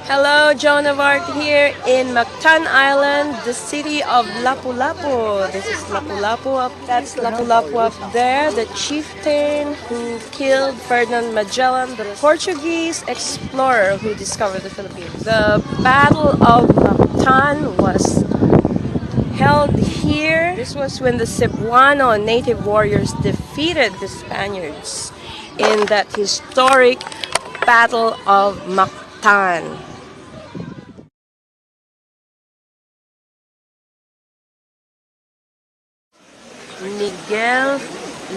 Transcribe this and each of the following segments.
Hello, Joan of Arc here in Mactan Island, the city of Lapu-Lapu. This is Lapu-Lapu up. That's Lapu-Lapu up there, the chieftain who killed Ferdinand Magellan, the Portuguese explorer who discovered the Philippines. The Battle of Mactan was held here. This was when the Cebuano native warriors defeated the Spaniards in that historic Battle of Mactan. Miguel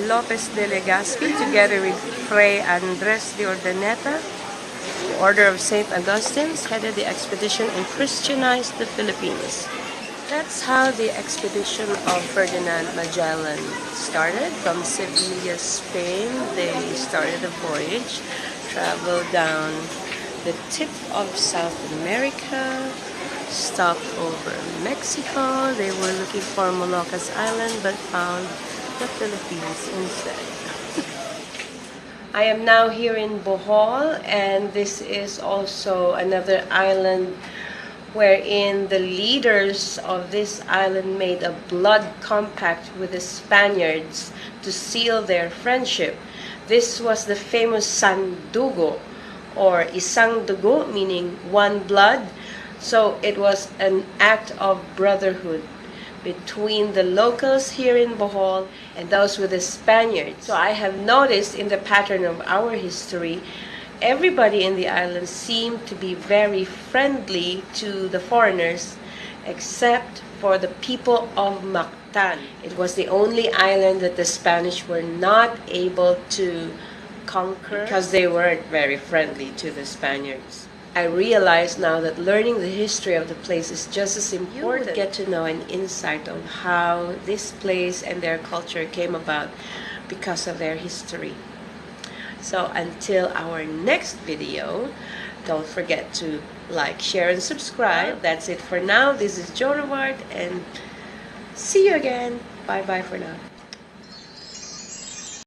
Lopez de Legazpi, together with Fray Andres de Ordaneta, the Order of St. Augustine's, headed the expedition and Christianized the Philippines. That's how the expedition of Ferdinand Magellan started. From Sevilla, Spain, they started a voyage, traveled down the tip of South America, stopped over Mexico. They were looking for Moluccas Island but found the Philippines instead. I am now here in Bohol, and this is also another island wherein the leaders of this island made a blood compact with the Spaniards to seal their friendship. This was the famous SANDUGO, or Isang Dugo, meaning one blood. So it was an act of brotherhood between the locals here in Bohol and those with the Spaniards. So I have noticed in the pattern of our history, everybody in the island seemed to be very friendly to the foreigners, except for the people of Mactan. It was the only island that the Spanish were not able to conquer because they weren't very friendly to the Spaniards. I realize now that learning the history of the place is just as important. You would get to know an insight of how this place and their culture came about because of their history. So until our next video, don't forget to like, share, and subscribe. That's it for now. This is Joan of Arc, and see you again. Bye-bye for now.